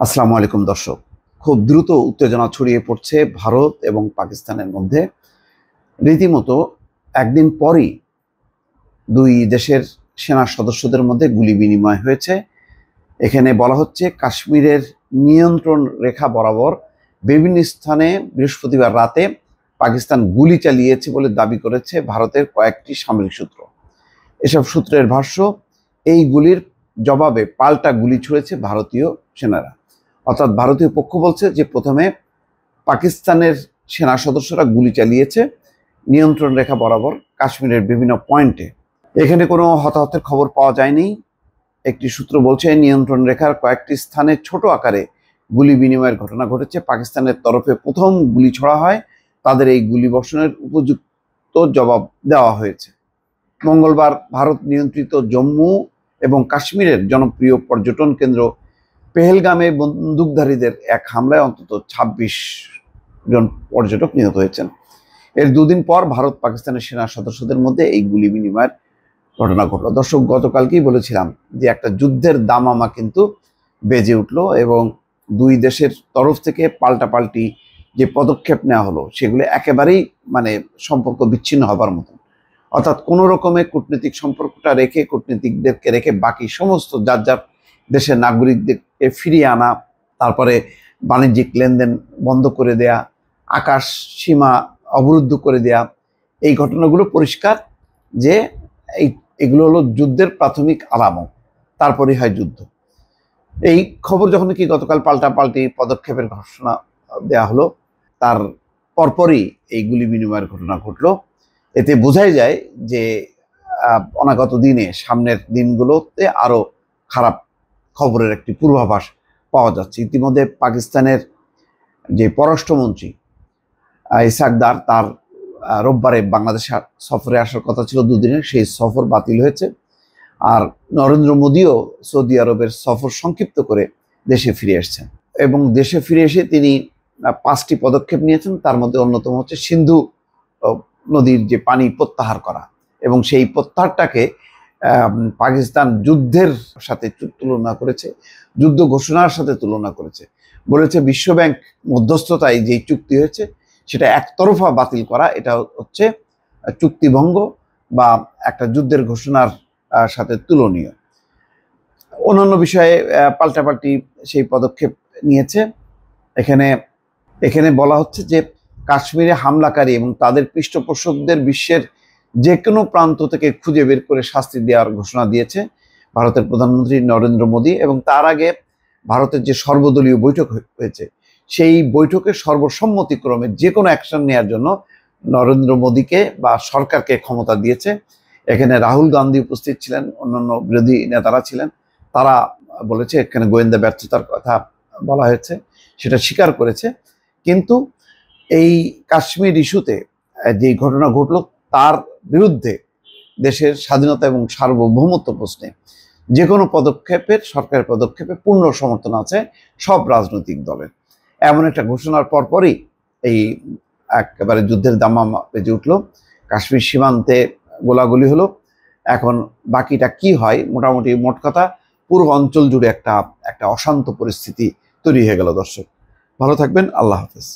আসসালামু আলাইকুম দর্শক। খুব দ্রুত উত্তেজনা ছড়িয়ে পড়ছে ভারত এবং পাকিস্তানের মধ্যে। রীতিমতো একদিন পরই দুই দেশের সেনা সদস্যদের মধ্যে গুলি বিনিময় হয়েছে। এখানে বলা হচ্ছে কাশ্মীরের নিয়ন্ত্রণ রেখা বরাবর বিভিন্ন স্থানে বৃহস্পতিবার রাতে পাকিস্তান গুলি চালিয়েছে বলে দাবি করেছে ভারতের কয়েকটি সামরিক সূত্র। এসব সূত্রের ভাষ্য, এই গুলির জবাবে পাল্টা গুলি ছুড়েছে ভারতীয় সেনারা। অর্থাৎ ভারতীয় পক্ষ বলছে যে প্রথমে পাকিস্তানের সেনা সদস্যরা গুলি চালিয়েছে নিয়ন্ত্রণ রেখা বরাবর কাশ্মীরের বিভিন্ন পয়েন্টে। এখানে কোনো হতাহতের খবর পাওয়া যায়নি। একটি সূত্র বলছে নিয়ন্ত্রণ রেখার কয়েকটি স্থানে ছোট আকারে গুলি বিনিময়ের ঘটনা ঘটেছে। পাকিস্তানের তরফে প্রথম গুলি ছোড়া হয়, তাদের এই গুলি বর্ষণের উপযুক্ত জবাব দেওয়া হয়েছে। মঙ্গলবার ভারত নিয়ন্ত্রিত জম্মু এবং কাশ্মীরের জনপ্রিয় পর্যটন কেন্দ্র পেহেলগামে বন্দুকধারীদের এক হামলায় অন্তত ২৬ জন পর্যটক নিহত হয়েছেন। এর দুদিন পর ভারত পাকিস্তানের সেনা সদস্যদের মধ্যে এই গুলি বিনিময়ের ঘটনা ঘটল। দর্শক, গতকালকেই বলেছিলাম যে একটা যুদ্ধের দামামা কিন্তু বেজে উঠল এবং দুই দেশের তরফ থেকে পাল্টাপাল্টি যে পদক্ষেপ নেওয়া হলো সেগুলো একেবারেই সম্পর্ক বিচ্ছিন্ন হবার মতন। অর্থাৎ কোনো রকমের কূটনৈতিক সম্পর্কটা রেখে, কূটনীতিকদেরকে রেখে বাকি সমস্ত যার যার দেশের নাগরিকদেরকে ফিরিয়ে আনা, তারপরে বাণিজ্যিক লেনদেন বন্ধ করে দেয়া, আকাশ সীমা অবরুদ্ধ করে দেয়া, এই ঘটনাগুলো পরিষ্কার যে এগুলো হলো যুদ্ধের প্রাথমিক আলামত, তারপরেই হয় যুদ্ধ। এই খবর যখন কি গতকাল পাল্টাপাল্টি পদক্ষেপের ঘোষণা দেয়া হলো, তার পরপরই এই গুলি বিনিময়ের ঘটনা ঘটলো। এতে বোঝাই যায় যে অনাগত দিনে, সামনের দিনগুলোতে আরো খারাপ খবরের একটি পূর্বাভাস পাওয়া যাচ্ছে। ইতিমধ্যে পাকিস্তানের যে পররাষ্ট্রমন্ত্রী ইসাকদার, তার রোববারে বাংলাদেশে সফরে আসার কথা ছিল দুদিনের, সেই সফর বাতিল হয়েছে। আর নরেন্দ্র মোদীও সৌদি আরবের সফর সংক্ষিপ্ত করে দেশে ফিরে এসেছেন এবং দেশে ফিরে এসে তিনি 5টি পদক্ষেপ নিয়েছেন। তার মধ্যে অন্যতম হচ্ছে সিন্ধু নদীর যে পানি প্রত্যাহার করা, এবং সেই প্রত্যাহারটাকে পাকিস্তান যুদ্ধের সাথে তুলনা করেছে, যুদ্ধ ঘোষণার সাথে তুলনা করেছে। বলেছে বিশ্বব্যাংক মধ্যস্থতায় যে চুক্তি হয়েছে সেটা একতরফা বাতিল করা, এটা হচ্ছে চুক্তিভঙ্গ বা একটা যুদ্ধের ঘোষণার সাথে তুলনীয়। অন্যান্য বিষয়ে পাল্টাপাল্টি সেই পদক্ষেপ নিয়েছে। এখানে বলা হচ্ছে যে কাশ্মীরে হামলাকারী এবং তাদের পৃষ্ঠপোষকদের বিশ্বের যে কোনো প্রান্ত থেকে খুঁজে বের করে শাস্তি দেওয়ার ঘোষণা দিয়েছে ভারতের প্রধানমন্ত্রী নরেন্দ্র মোদী। এবং তার আগে ভারতের যে সর্বদলীয় বৈঠক হয়েছে, সেই বৈঠকে সর্বসম্মতিক্রমে যে কোনো অ্যাকশন নেওয়ার জন্য নরেন্দ্র মোদীকে বা সরকারকে ক্ষমতা দিয়েছে। এখানে রাহুল গান্ধী উপস্থিত ছিলেন, অন্যান্য বিরোধী নেতারা ছিলেন। তারা বলেছে, এখানে গোয়েন্দা ব্যর্থতার কথা বলা হয়েছে, সেটা স্বীকার করেছে। কিন্তু এই কাশ্মীর ইস্যুতে যে ঘটনা ঘটল, তার বিরুদ্ধে দেশের স্বাধীনতা এবং সার্বভৌমত্ব প্রশ্নে যে কোনো পদক্ষেপের, সরকারের পদক্ষেপে পূর্ণ সমর্থন আছে সব রাজনৈতিক দলের। এমন একটা ঘোষণার পরপরই এই একেবারে যুদ্ধের দামামা বেজে উঠল। কাশ্মীর সীমান্তে গোলাগুলি হলো। এখন বাকিটা কি হয়, মোটামুটি মোট কথা পুরো অঞ্চল জুড়ে একটা অশান্ত পরিস্থিতি তৈরি হয়ে গেল। দর্শক, ভালো থাকবেন। আল্লাহ হাফেজ।